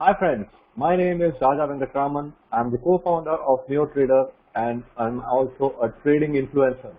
Hi friends, my name is Raja Venkatraman. I'm the co-founder of Neotrader and I'm also a trading influencer.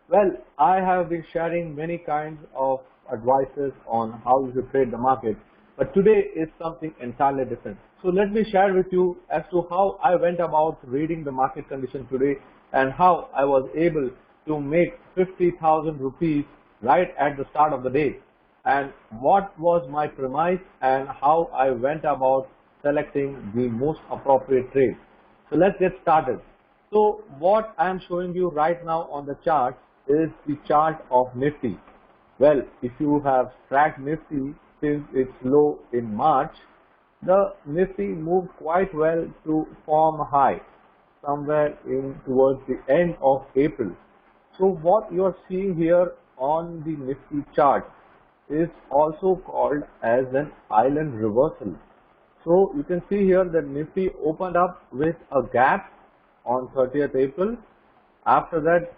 Well, I have been sharing many kinds of advices on how you should trade the market, but today is something entirely different. So let me share with you as to how I went about reading the market condition today and how I was able to make 50,000 rupees right at the start of the day, and what was my premise and how I went about selecting the most appropriate trade. So let's get started. So what I am showing you right now on the chart is the chart of Nifty. Well, if you have tracked Nifty since its low in March, the Nifty moved quite well to form a high somewhere in towards the end of April. So what you are seeing here on the Nifty chart is also called as an island reversal. So you can see here that Nifty opened up with a gap on 30th April. After that,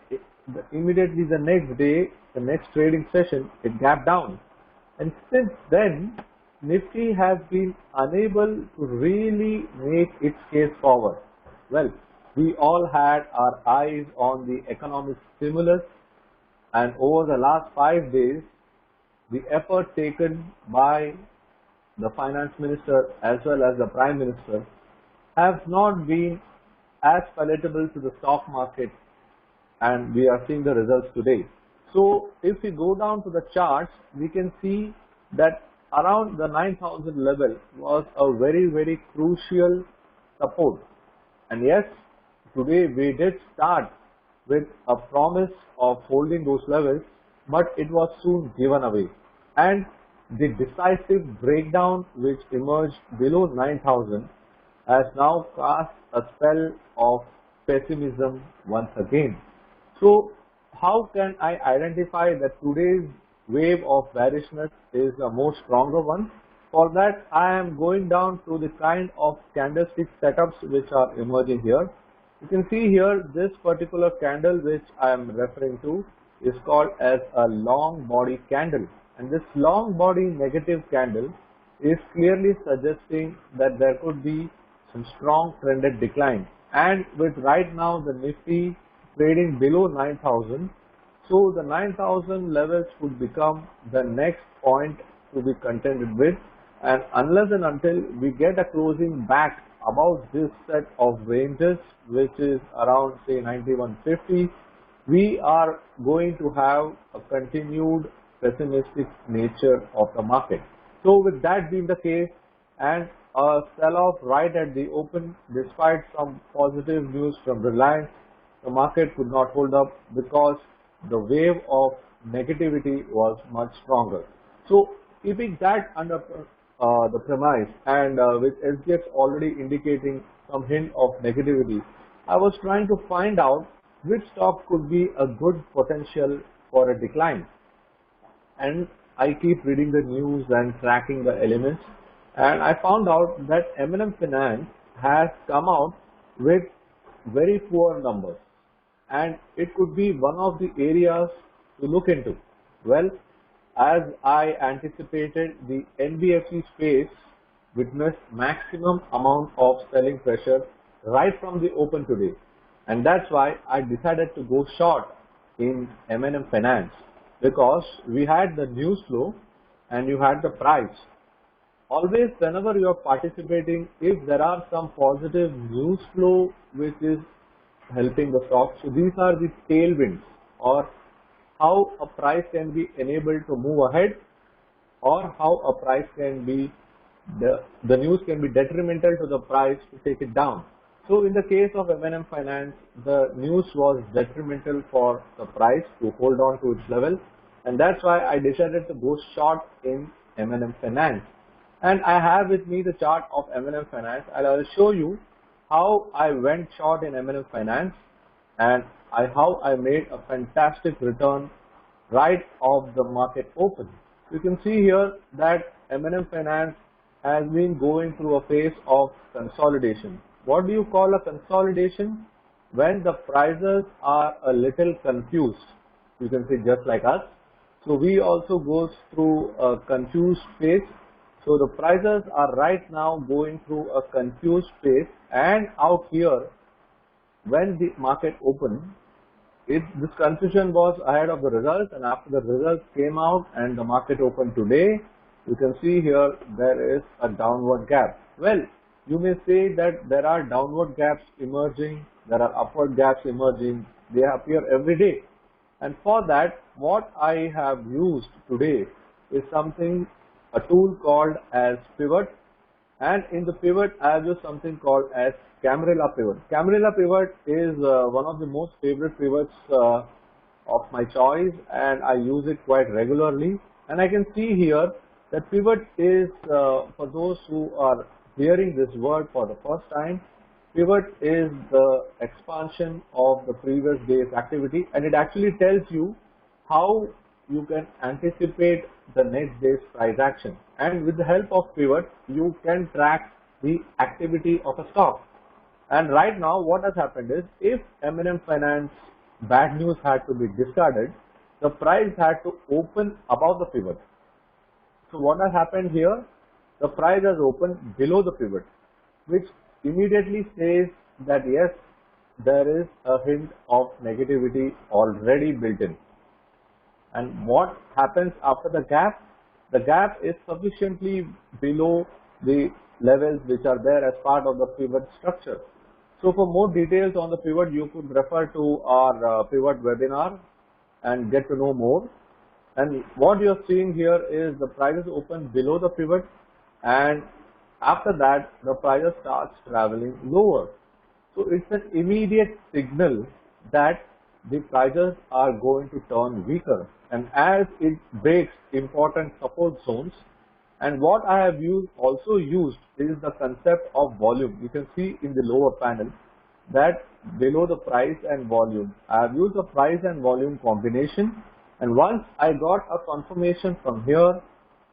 immediately the next day, the next trading session, it gapped down. And since then, Nifty has been unable to really make its case forward. Well, we all had our eyes on the economic stimulus, and over the last 5 days, the effort taken by the finance minister as well as the prime minister have not been as palatable to the stock market, and we are seeing the results today. So if we go down to the charts, we can see that around the 9,000 level was a very crucial support. And yes, today we did start with a promise of holding those levels, but it was soon given away. And the decisive breakdown which emerged below 9,000 has now cast a spell of pessimism once again. So how can I identify that today's wave of bearishness is a more stronger one? For that, I am going down to the kind of candlestick setups which are emerging here. You can see here this particular candle which I am referring to is called as a long body candle, and this long body negative candle is clearly suggesting that there could be some strong trended decline. And with right now the Nifty trading below 9,000, so the 9,000 levels would become the next point to be contended with, and unless and until we get a closing back above this set of ranges, which is around say 9150, we are going to have a continued pessimistic nature of the market. So with that being the case, and a sell-off right at the open, despite some positive news from Reliance, the market could not hold up because the wave of negativity was much stronger. So keeping that under the premise, and with SGX already indicating some hint of negativity, I was trying to find out which stock could be a good potential for a decline. And I keep reading the news and tracking the elements, and I found out that M&M Finance has come out with very poor numbers, and it could be one of the areas to look into. Well, as I anticipated, the NBFC space witnessed maximum amount of selling pressure right from the open today, and that's why I decided to go short in M&M Finance, because we had the news flow and you had the price. Always whenever you are participating, if there are some positive news flow which is helping the stock, so these are the tailwinds, or how a price can be enabled to move ahead, or how a price can be, the news can be detrimental to the price to take it down. So in the case of M&M Finance, the news was detrimental for the price to hold on to its level, and that's why I decided to go short in M&M Finance. And I have with me the chart of M&M Finance, and I will show you how I went short in M&M Finance and how I made a fantastic return right off the market open. You can see here that M&M Finance has been going through a phase of consolidation. What do you call a consolidation? When the prices are a little confused. You can see just like us. So we also goes through a confused phase. So the prices are right now going through a confused phase, and out here when the market opened, this confusion was ahead of the results, and after the results came out and the market opened today, you can see here there is a downward gap. Well, you may say that there are downward gaps emerging, there are upward gaps emerging, they appear every day. And for that, what I have used today is a tool called as pivot, and in the pivot I have used something called as Camarilla pivot. Camarilla pivot is one of the most favorite pivots of my choice, and I use it quite regularly. And I can see here that pivot is, for those who are hearing this word for the first time, pivot is the expansion of the previous day's activity, and it actually tells you how you can anticipate the next day's price action. And with the help of pivot, you can track the activity of a stock. And right now what has happened is, if M&M Finance bad news had to be discarded, the price had to open above the pivot. So what has happened here? The price has opened below the pivot, which immediately says that yes, there is a hint of negativity already built in. And what happens after the gap? The gap is sufficiently below the levels which are there as part of the pivot structure. So for more details on the pivot, you could refer to our pivot webinar and get to know more. And what you're seeing here is the prices open below the pivot, and after that the prices starts traveling lower. So it's an immediate signal that the prices are going to turn weaker, and as it breaks important support zones. And what I have also used is the concept of volume. You can see in the lower panel that below the price and volume, I have used the price and volume combination, and once I got a confirmation from here,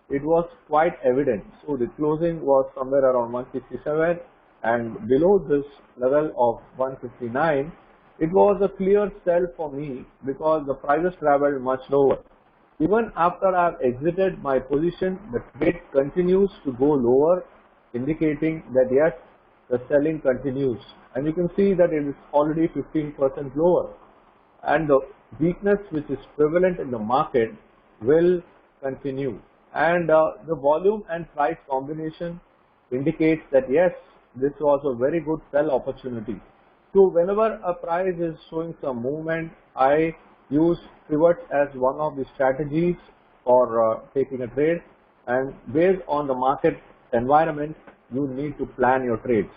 it was quite evident. So the closing was somewhere around 167, and below this level of 159, it was a clear sell for me because the prices traveled much lower. Even after I have exited my position, the trade continues to go lower, indicating that yes, the selling continues. And you can see that it is already 15% lower. And the weakness which is prevalent in the market will continue. And the volume and price combination indicates that yes, this was a very good sell opportunity. So whenever a price is showing some movement, I use pivot as one of the strategies for taking a trade, and based on the market environment, you need to plan your trades.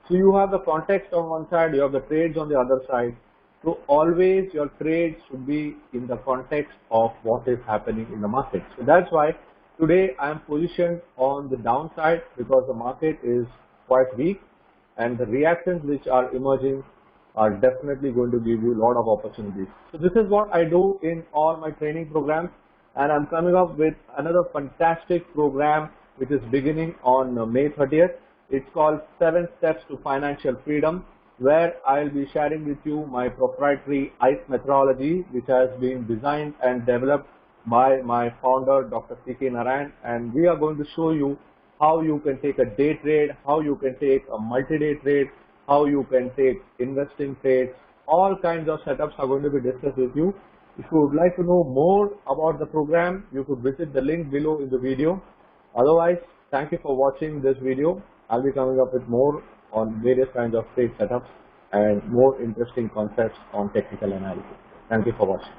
So you have the context on one side, you have the trades on the other side. So always your trades should be in the context of what is happening in the market. So that's why today I am positioned on the downside, because the market is quite weak, and the reactions which are emerging are definitely going to give you a lot of opportunities. So this is what I do in all my training programs, and I'm coming up with another fantastic program which is beginning on May 30th. It's called 7 Steps to Financial Freedom, where I'll be sharing with you my proprietary ICE methodology, which has been designed and developed by my founder, Dr. C K Narayan, and we are going to show you how you can take a day trade, how you can take a multi-day trade, how you can take investing trades. All kinds of setups are going to be discussed with you. If you would like to know more about the program, you could visit the link below in the video. Otherwise, thank you for watching this video. I'll be coming up with more on various kinds of trade setups and more interesting concepts on technical analysis. Thank you for watching.